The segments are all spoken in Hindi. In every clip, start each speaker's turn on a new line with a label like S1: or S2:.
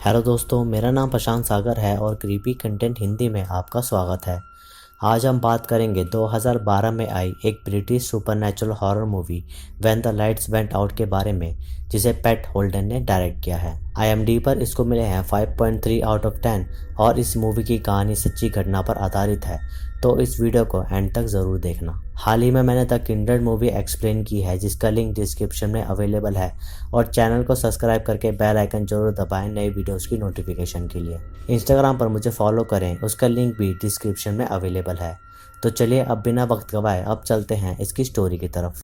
S1: हेलो दोस्तों, मेरा नाम प्रशांत सागर है और क्रीपी कंटेंट हिंदी में आपका स्वागत है। आज हम बात करेंगे 2012 में आई एक British supernatural horror movie when the lights went out के बारे में, जिसे पैट होल्डन ने डायरेक्ट किया है। IMDb पर इसको मिले हैं 5.3 आउट ऑफ 10 और इस मूवी की कहानी सच्ची घटना पर आधारित है, तो इस वीडियो को एंड तक ज़रूर देखना। हाल ही में मैंने द किंडर मूवी एक्सप्लेन की है, जिसका लिंक डिस्क्रिप्शन में अवेलेबल है, और चैनल को सब्सक्राइब करके बेल आइकन जरूर दबाएं नई वीडियोस की नोटिफिकेशन के लिए। इंस्टाग्राम पर मुझे फॉलो करें, उसका लिंक भी डिस्क्रिप्शन में अवेलेबल है। तो चलिए अब बिना वक्त गवाए अब चलते हैं इसकी स्टोरी की तरफ।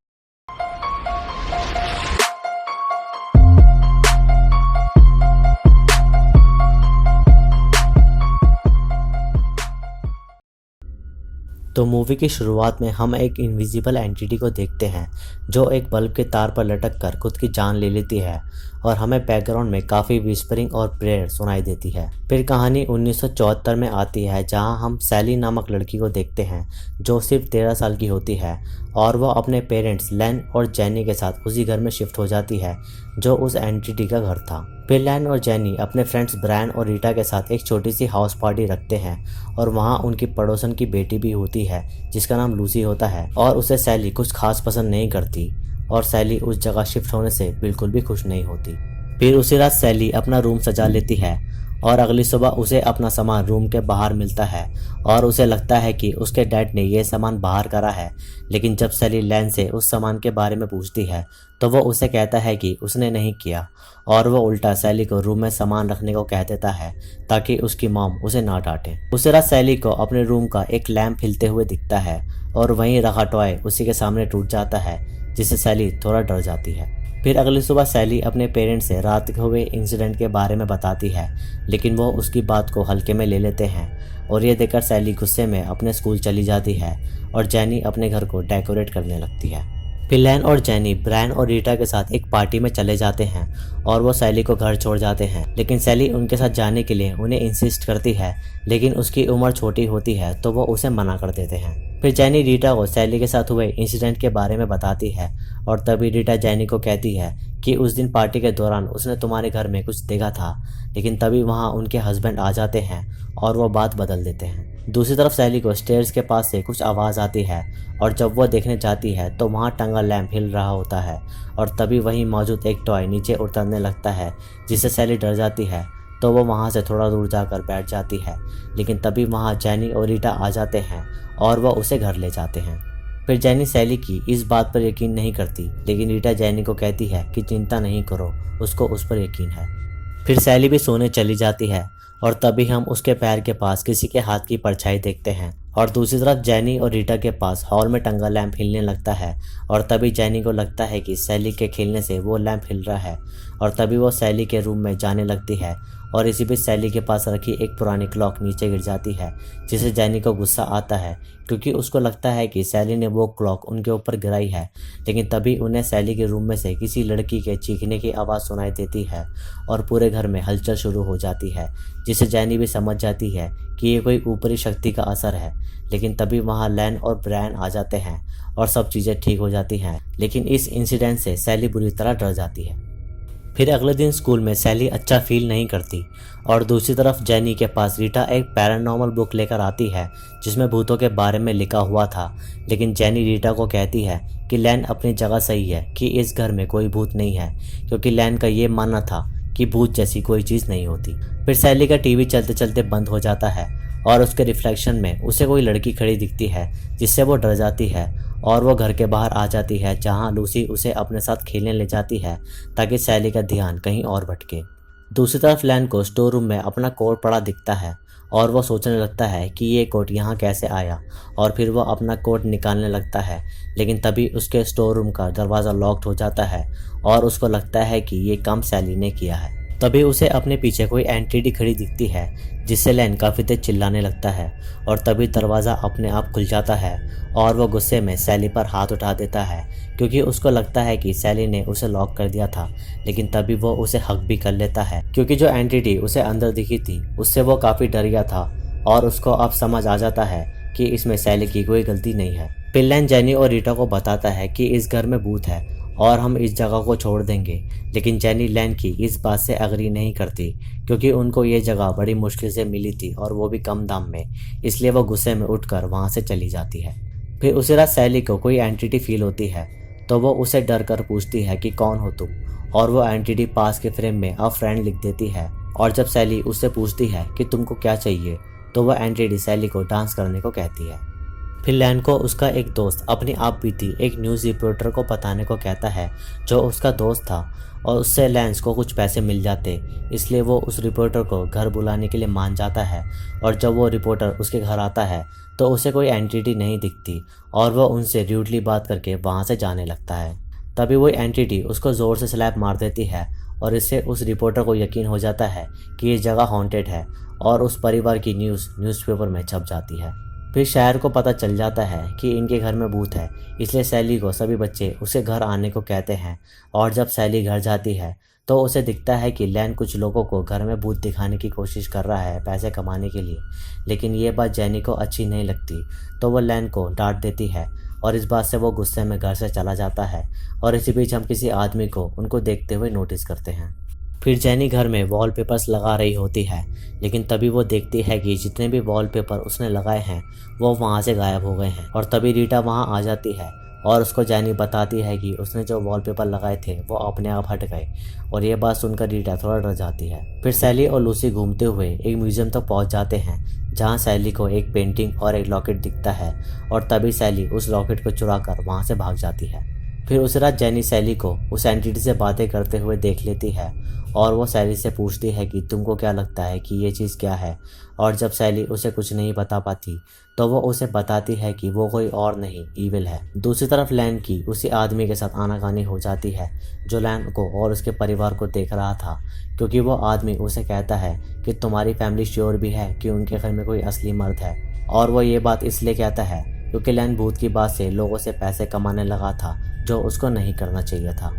S1: तो मूवी की शुरुआत में हम एक इनविजिबल एंटिटी को देखते हैं जो एक बल्ब के तार पर लटक कर खुद की जान ले लेती है, और हमें बैकग्राउंड में काफ़ी विस्परिंग और प्रेयर सुनाई देती है। फिर कहानी 1974 में आती है, जहां हम सैली नामक लड़की को देखते हैं जो सिर्फ 13 साल की होती है, और वह अपने पेरेंट्स लैन और जेनी के साथ उसी घर में शिफ्ट हो जाती है जो उस एंटिटी का घर था। फिर लैन और जेनी अपने फ्रेंड्स ब्रायन और रीटा के साथ एक छोटी सी हाउस पार्टी रखते हैं, और वहाँ उनकी पड़ोसन की बेटी भी होती है जिसका नाम लूसी होता है, और उसे सैली कुछ खास पसंद नहीं करती, और सैली उस जगह शिफ्ट होने से बिल्कुल भी खुश नहीं होती। फिर उसी रात सैली अपना रूम सजा लेती है, और अगली सुबह उसे अपना सामान रूम के बाहर मिलता है, और उसे लगता है कि उसके डैड ने यह सामान बाहर करा है। लेकिन जब सैली लैन से उस सामान के बारे में पूछती है तो वो उसे कहता है कि उसने नहीं किया, और वो उल्टा सैली को रूम में सामान रखने को कह देता है ताकि उसकी मॉम उसे ना डांटे। उसी रात सैली को अपने रूम का एक लैंप हिलते हुए दिखता है, और वहीं रखा टॉय उसी के सामने टूट जाता है, जिससे सैली थोड़ा डर जाती है। फिर अगली सुबह सैली अपने पेरेंट्स से रात के हुए इंसिडेंट के बारे में बताती है, लेकिन वो उसकी बात को हल्के में ले लेते हैं, और ये देखकर सैली गुस्से में अपने स्कूल चली जाती है, और जेनी अपने घर को डेकोरेट करने लगती है। फिर लैन और जेनी ब्रायन और रीटा के साथ एक पार्टी में चले जाते हैं, और वो सैली को घर छोड़ जाते हैं, लेकिन सैली उनके साथ जाने के लिए उन्हें इंसिस्ट करती है, लेकिन उसकी उम्र छोटी होती है तो वो उसे मना कर देते हैं। फिर जेनी रीटा को सैली के साथ हुए इंसिडेंट के बारे में बताती है, और तभी रीटा जेनी को कहती है कि उस दिन पार्टी के दौरान उसने तुम्हारे घर में कुछ देखा था, लेकिन तभी वहाँ उनके हस्बैंड आ जाते हैं और वो बात बदल देते हैं। दूसरी तरफ सैली को स्टेयर्स के पास से कुछ आवाज़ आती है, और जब वो देखने जाती है तो वहाँ टंगा लैंप हिल रहा होता है, और तभी वहीं मौजूद एक टॉय नीचे उतरने लगता है, जिससे सैली डर जाती है। तो वो वहाँ से थोड़ा दूर जाकर बैठ जाती है, लेकिन तभी वहाँ जेनी और रीटा आ जाते हैं और वह उसे घर ले जाते हैं। फिर जेनी सैली की इस बात पर यकीन नहीं करती, लेकिन रीटा जेनी को कहती है कि चिंता नहीं करो, उसको उस पर यकीन है। फिर सैली भी सोने चली जाती है, और तभी हम उसके पैर के पास किसी के हाथ की परछाई देखते हैं, और दूसरी तरफ जेनी और रीटा के पास हॉल में टंगा लैंप हिलने लगता है, और तभी जेनी को लगता है कि सैली के खेलने से वो लैंप हिल रहा है, और तभी वो सैली के रूम में जाने लगती है, और इसी बीच सैली के पास रखी एक पुरानी क्लॉक नीचे गिर जाती है, जिससे जेनी को गुस्सा आता है, क्योंकि उसको लगता है कि सैली ने वो क्लॉक उनके ऊपर गिराई है। लेकिन तभी उन्हें सैली के रूम में से किसी लड़की के चीखने की आवाज़ सुनाई देती है, और पूरे घर में हलचल शुरू हो जाती है, जिससे जेनी भी समझ जाती है कि ये कोई ऊपरी शक्ति का असर है। लेकिन तभी वहाँ लैन और ब्रायन आ जाते हैं, और सब चीज़ें ठीक हो जाती हैं, लेकिन इस इंसिडेंट से सैली बुरी तरह डर जाती है। फिर अगले दिन स्कूल में सैली अच्छा फील नहीं करती, और दूसरी तरफ जेनी के पास रीटा एक पैरानॉर्मल बुक लेकर आती है जिसमें भूतों के बारे में लिखा हुआ था। लेकिन जेनी रीटा को कहती है कि लैन अपनी जगह सही है, कि इस घर में कोई भूत नहीं है, क्योंकि लैन का ये मानना था कि भूत जैसी कोई चीज़ नहीं होती। फिर सैली का टीवी चलते चलते बंद हो जाता है, और उसके रिफ्लेक्शन में उसे कोई लड़की खड़ी दिखती है, जिससे वो डर जाती है, और वो घर के बाहर आ जाती है, जहां लूसी उसे अपने साथ खेलने ले जाती है ताकि सैली का ध्यान कहीं और भटके। दूसरी तरफ लैन को स्टोर रूम में अपना कोट पड़ा दिखता है, और वो सोचने लगता है कि ये कोट यहाँ कैसे आया, और फिर वो अपना कोट निकालने लगता है, लेकिन तभी उसके स्टोर रूम का दरवाज़ा लॉक्ड हो जाता है, और उसको लगता है कि ये काम सैली ने किया है। तभी उसे अपने पीछे कोई एंटिटी खड़ी दिखती है, जिससे लैन काफ़ी तेज चिल्लाने लगता है, और तभी दरवाज़ा अपने आप खुल जाता है, और वो गुस्से में सैली पर हाथ उठा देता है, क्योंकि उसको लगता है कि सैली ने उसे लॉक कर दिया था। लेकिन तभी वो उसे हक भी कर लेता है, क्योंकि जो एंटिटी उसे अंदर दिखी थी उससे वो काफ़ी डर गया था, और उसको अब समझ आ जाता है कि इसमें सैली की कोई गलती नहीं है। फिर लैन जेनी और रीटा को बताता है कि इस घर में भूत है, और हम इस जगह को छोड़ देंगे। लेकिन जेनी लैन की इस बात से एग्री नहीं करती क्योंकि उनको ये जगह बड़ी मुश्किल से मिली थी और वो भी कम दाम में, इसलिए वो गुस्से में उठकर वहाँ से चली जाती है। फिर उसी रात सैली को कोई एंटिटी फील होती है तो वो उसे डर कर पूछती है कि कौन हो तुम, और वो एंटिटी पास के फ्रेम में अ फ्रेंड लिख देती है। और जब सैली उससे पूछती है कि तुमको क्या चाहिए तो वह एंटिटी सैली को डांस करने को कहती है। फिर लैन को उसका एक दोस्त अपनी आप बीती एक न्यूज़ रिपोर्टर को बताने को कहता है जो उसका दोस्त था, और उससे लैंस को कुछ पैसे मिल जाते, इसलिए वो उस रिपोर्टर को घर बुलाने के लिए मान जाता है। और जब वो रिपोर्टर उसके घर आता है तो उसे कोई एंटिटी नहीं दिखती और वह उनसे र्यूडली बात करके वहाँ से जाने लगता है। तभी वही एंटिटी उसको ज़ोर से स्लैप मार देती है और इससे उस रिपोर्टर को यकीन हो जाता है कि ये जगह हॉन्टेड है और उस परिवार की न्यूज़पेपर में छप जाती है। फिर शहर को पता चल जाता है कि इनके घर में भूत है, इसलिए सैली को सभी बच्चे उसे घर आने को कहते हैं। और जब सैली घर जाती है तो उसे दिखता है कि लैन कुछ लोगों को घर में भूत दिखाने की कोशिश कर रहा है पैसे कमाने के लिए। लेकिन ये बात जेनी को अच्छी नहीं लगती तो वो लैन को डांट देती है और इस बात से वो गुस्से में घर से चला जाता है। और इसी बीच हम किसी आदमी को उनको देखते हुए नोटिस करते हैं। फिर जेनी घर में वॉलपेपर्स लगा रही होती है, लेकिन तभी वो देखती है कि जितने भी वॉलपेपर उसने लगाए हैं वो वहाँ से गायब हो गए हैं। और तभी रीटा वहाँ आ जाती है और उसको जेनी बताती है कि उसने जो वॉलपेपर लगाए थे वो अपने आप हट गए। और ये बात सुनकर रीटा थोड़ा डर जाती है। फिर सैली और लूसी घूमते हुए एक म्यूजियम तक पहुँच जाते हैं जहाँ सैली को एक पेंटिंग और एक लॉकेट दिखता है, और तभी सैली उस लॉकेट को चुरा कर वहाँ से भाग जाती है। फिर उस रात जेनी सैली को उस एंटिटी से बातें करते हुए देख लेती है और वो सैली से पूछती है कि तुमको क्या लगता है कि ये चीज़ क्या है। और जब सैली उसे कुछ नहीं बता पाती तो वो उसे बताती है कि वो कोई और नहीं ईविल है। दूसरी तरफ लैन की उसी आदमी के साथ आनाकानी हो जाती है जो लैन को और उसके परिवार को देख रहा था, क्योंकि वो आदमी उसे कहता है कि तुम्हारी फैमिली श्योर भी है कि उनके घर में कोई असली मर्द है। और वो ये बात इसलिए कहता है क्योंकि लैन भूत की बात से लोगों से पैसे कमाने लगा था जो उसको नहीं करना चाहिए था।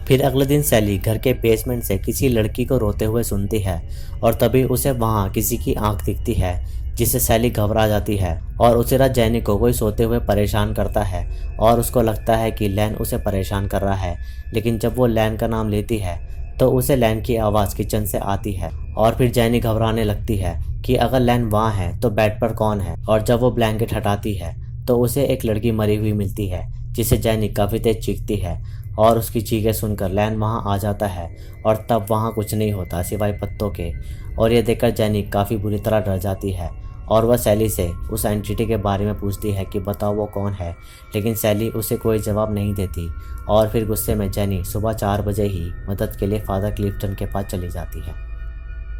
S1: फिर अगले दिन सैली घर के बेसमेंट से किसी लड़की को रोते हुए सुनती है और तभी उसे वहाँ किसी की आंख दिखती है, जिससे सैली घबरा जाती है। और उसी रात जेनी को कोई सोते हुए परेशान करता है और उसको लगता है कि लैन उसे परेशान कर रहा है। लेकिन जब वो लैन का नाम लेती है तो उसे लैन की आवाज़ किचन से आती है। और फिर जेनी घबराने लगती है कि अगर लैन वहाँ है तो बेड पर कौन है। और जब वो ब्लैंकेट हटाती है तो उसे एक लड़की मरी हुई मिलती है, जिसे जेनी काफ़ी तेज चीखती है। और उसकी चीखें सुनकर लैन वहाँ आ जाता है और तब वहाँ कुछ नहीं होता सिवाय पत्तों के। और ये देखकर जेनी काफ़ी बुरी तरह डर जाती है और वह सैली से उस एंटिटी के बारे में पूछती है कि बताओ वो कौन है। लेकिन सैली उसे कोई जवाब नहीं देती। और फिर गुस्से में जेनी सुबह 4 बजे ही मदद के लिए फादर क्लिफ्टन के पास चली जाती है।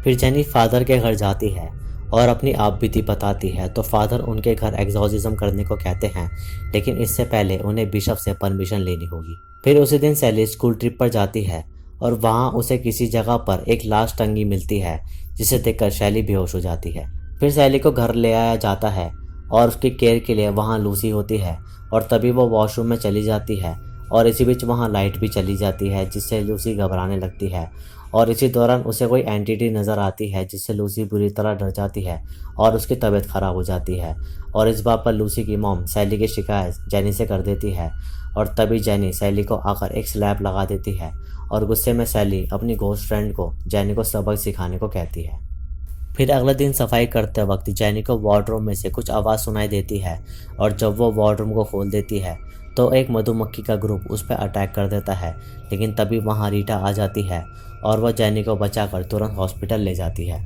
S1: फिर जेनी फादर के घर जाती है और अपनी आपबीती बताती है तो फादर उनके घर एग्जॉर्सिज्म करने को कहते हैं, लेकिन इससे पहले उन्हें बिशप से परमिशन लेनी होगी। फिर उसी दिन सैली स्कूल ट्रिप पर जाती है और वहाँ उसे किसी जगह पर एक लाश टंगी मिलती है, जिसे देखकर सैली बेहोश हो जाती है। फिर सैली को घर ले आया जाता है और उसकी केयर के लिए वहाँ लूसी होती है। और तभी वो वॉशरूम में चली जाती है और इसी बीच वहाँ लाइट भी चली जाती है, जिससे लूसी घबराने लगती है। और इसी दौरान उसे कोई एंटिटी नज़र आती है, जिससे लूसी बुरी तरह डर जाती है और उसकी तबीयत ख़राब हो जाती है। और इस बात पर लूसी की मॉम सैली की शिकायत जेनी से कर देती है। और तभी जेनी सैली को आकर एक स्लैप लगा देती है और गुस्से में सैली अपनी घोस्ट फ्रेंड को जेनी को सबक सिखाने को कहती है। फिर अगले दिन सफाई करते वक्त जेनी को वार्डरूम में से कुछ आवाज़ सुनाई देती है और जब वो वार्डरूम को खोल देती है तो एक मधुमक्खी का ग्रुप उस पर अटैक कर देता है। लेकिन तभी वहाँ रीटा आ जाती है और वह जेनी को बचाकर तुरंत हॉस्पिटल ले जाती है।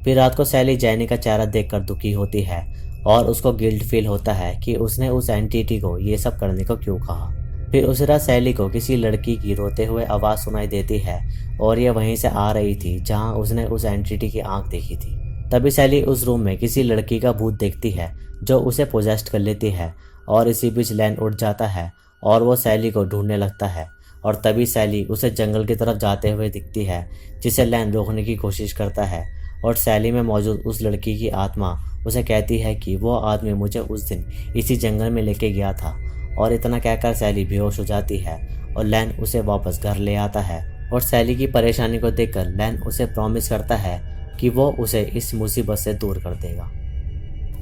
S1: फिर रात को सैली जेनी का चेहरा देखकर दुखी होती है और उसको गिल्ट फील होता है कि उसने उस एंटिटी को ये सब करने को क्यों कहा। फिर उस रात सैली को किसी लड़की की रोते हुए आवाज़ सुनाई देती है और ये वहीं से आ रही थी जहाँ उसने उस एंटिटी की आंख देखी थी। तभी सैली उस रूम में किसी लड़की का भूत देखती है जो उसे पोजेस्ट कर लेती है। और इसी बीच लैन उठ जाता है और वो सैली को ढूंढने लगता है। और तभी सैली उसे जंगल की तरफ जाते हुए दिखती है, जिसे लैन रोकने की कोशिश करता है। और सैली में मौजूद उस लड़की की आत्मा उसे कहती है कि वो आदमी मुझे उस दिन इसी जंगल में लेके गया था। और इतना कहकर सैली बेहोश हो जाती है और लैन उसे वापस घर ले आता है। और सैली की परेशानी को देखकर लैन उसे प्रॉमिस करता है कि वो उसे इस मुसीबत से दूर कर देगा।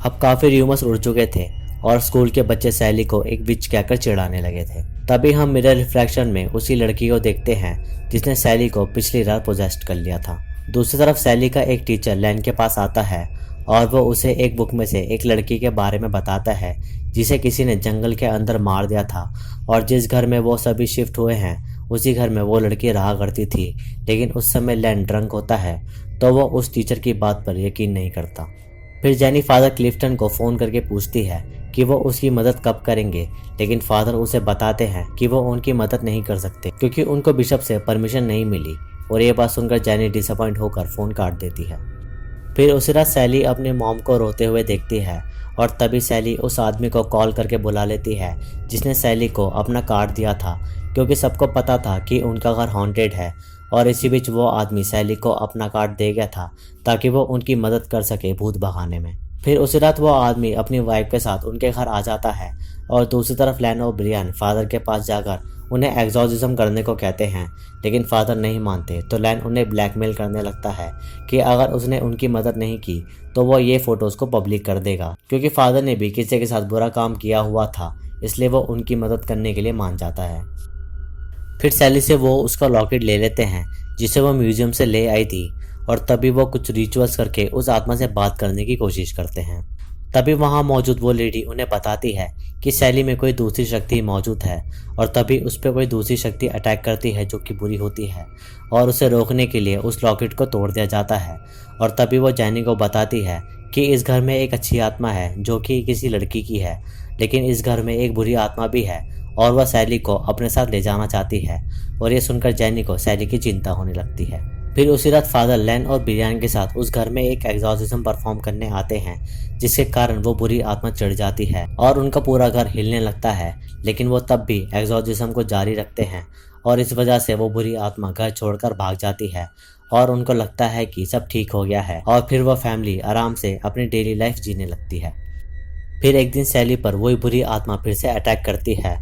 S1: अब काफ़ी र्यूमर्स उड़ चुके थे और स्कूल के बच्चे सैली को एक विच कहकर चिढ़ाने लगे थे। तभी हम मिरर रिफ्लेक्शन में उसी लड़की को देखते हैं जिसने सैली को पिछली रात पोजेस्ट कर लिया था। दूसरी तरफ सैली का एक टीचर लैन के पास आता है और वो उसे एक बुक में से एक लड़की के बारे में बताता है जिसे किसी ने जंगल के अंदर मार दिया था, और जिस घर में वो सभी शिफ्ट हुए हैं उसी घर में वो लड़की रहा करती थी। लेकिन उस समय लैन ड्रंक होता है तो वो उस टीचर की बात पर यकीन नहीं करता। फिर जेनी फादर क्लिफ्टन को फ़ोन करके पूछती है कि वो उसकी मदद कब करेंगे, लेकिन फादर उसे बताते हैं कि वो उनकी मदद नहीं कर सकते क्योंकि उनको बिशप से परमिशन नहीं मिली। और ये बात सुनकर जेनी डिसअपॉइंट होकर फ़ोन काट देती है। फिर उसी रात सैली अपनी मॉम को रोते हुए देखती है और तभी सैली उस आदमी को कॉल करके बुला लेती है जिसने सैली को अपना कार्ड दिया था, क्योंकि सबको पता था कि उनका घर हॉन्टेड है। और इसी बीच वो आदमी सैली को अपना कार्ड दे गया था ताकि वो उनकी मदद कर सके भूत भगाने में। फिर उसी रात वो आदमी अपनी वाइफ के साथ उनके घर आ जाता है और दूसरी तरफ लैन और ब्रियान फादर के पास जाकर उन्हें एग्जॉर्सिज्म करने को कहते हैं, लेकिन फादर नहीं मानते। तो लैन उन्हें ब्लैकमेल करने लगता है कि अगर उसने उनकी मदद नहीं की तो वो ये फोटोज़ को पब्लिक कर देगा, क्योंकि फादर ने भी किसी के साथ बुरा काम किया हुआ था, इसलिए वो उनकी मदद करने के लिए मान जाता है। फिर सैली से वो उसका लॉकेट ले लेते हैं जिसे वो म्यूजियम से ले आई थी, और तभी वो कुछ रिचुअल्स करके उस आत्मा से बात करने की कोशिश करते हैं। तभी वहाँ मौजूद वो लेडी उन्हें बताती है कि सैली में कोई दूसरी शक्ति मौजूद है, और तभी उस पर कोई दूसरी शक्ति अटैक करती है जो कि बुरी होती है, और उसे रोकने के लिए उस लॉकेट को तोड़ दिया जाता है। और तभी वो जैनी को बताती है कि इस घर में एक अच्छी आत्मा है जो कि किसी लड़की की है, लेकिन इस घर में एक बुरी आत्मा भी है और वह सैली को अपने साथ ले जाना चाहती है। और ये सुनकर जैनी को सैली की चिंता होने लगती है। फिर उसी रात फादर लैन और बिरयान के साथ उस घर में एक एग्जॉर्सिज्म परफॉर्म करने आते हैं, जिसके कारण वो बुरी आत्मा चढ़ जाती है और उनका पूरा घर हिलने लगता है। लेकिन वो तब भी एग्जॉर्सिज्म को जारी रखते हैं और इस वजह से वो बुरी आत्मा घर छोड़कर भाग जाती है और उनको लगता है कि सब ठीक हो गया है, और फिर वह फैमिली आराम से अपनी डेली लाइफ जीने लगती है। फिर एक दिन सैली पर वही बुरी आत्मा फिर से अटैक करती है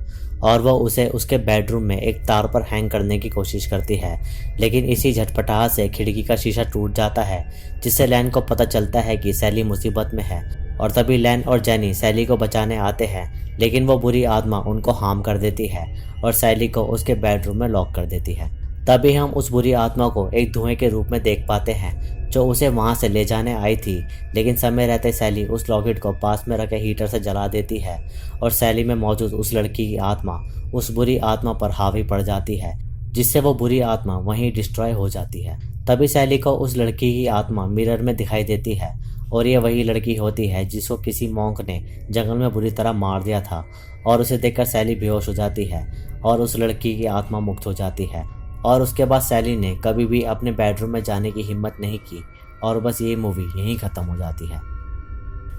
S1: और वह उसे उसके बेडरूम में एक तार पर हैंग करने की कोशिश करती है, लेकिन इसी झटपटाहट से खिड़की का शीशा टूट जाता है, जिससे लैन को पता चलता है कि सैली मुसीबत में है। और तभी लैन और जेनी सैली को बचाने आते हैं, लेकिन वो बुरी आत्मा उनको हार्म कर देती है और सैली को उसके बेडरूम में लॉक कर देती है। तभी हम उस बुरी आत्मा को एक धुएं के रूप में देख पाते हैं जो उसे वहां से ले जाने आई थी, लेकिन समय रहते सैली उस लॉकेट को पास में रखे हीटर से जला देती है और सैली में मौजूद उस लड़की की आत्मा उस बुरी आत्मा पर हावी पड़ जाती है, जिससे वो बुरी आत्मा वहीं डिस्ट्रॉय हो जाती है। तभी सैली को उस लड़की की आत्मा मिरर में दिखाई देती है और ये वही लड़की होती है जिसको किसी मॉन्क ने जंगल में बुरी तरह मार दिया था, और उसे देखकर सैली बेहोश हो जाती है और उस लड़की की आत्मा मुक्त हो जाती है। और उसके बाद सैली ने कभी भी अपने बेडरूम में जाने की हिम्मत नहीं की और बस ये मूवी यहीं ख़त्म हो जाती है।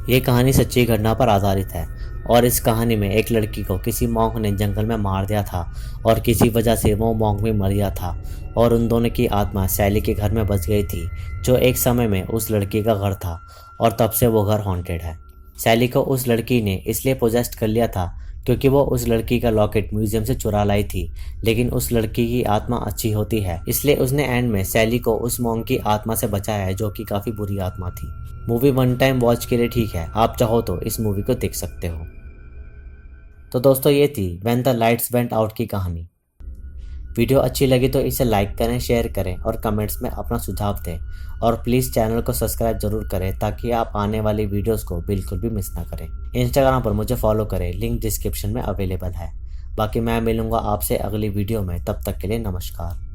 S1: ये कहानी सच्ची घटना पर आधारित है और इस कहानी में एक लड़की को किसी मॉन्क ने जंगल में मार दिया था और किसी वजह से वो मॉन्क भी मर गया था, और उन दोनों की आत्मा सैली के घर में बच गई थी जो एक समय में उस लड़की का घर था, और तब से वो घर हॉन्टेड है। सैली को उस लड़की ने इसलिए पोजेस्ट कर लिया था क्योंकि वो उस लड़की का लॉकेट म्यूजियम से चुरा लाई थी, लेकिन उस लड़की की आत्मा अच्छी होती है, इसलिए उसने एंड में सैली को उस मॉन्क की आत्मा से बचाया है जो कि काफ़ी बुरी आत्मा थी। मूवी वन टाइम वॉच के लिए ठीक है, आप चाहो तो इस मूवी को देख सकते हो। तो दोस्तों ये थी when the lights went out की कहानी। वीडियो अच्छी लगी तो इसे लाइक करें, शेयर करें और कमेंट्स में अपना सुझाव दें, और प्लीज़ चैनल को सब्सक्राइब जरूर करें ताकि आप आने वाली वीडियोस को बिल्कुल भी मिस ना करें। इंस्टाग्राम पर मुझे फॉलो करें, लिंक डिस्क्रिप्शन में अवेलेबल है। बाकी मैं मिलूंगा आपसे अगली वीडियो में, तब तक के लिए नमस्कार।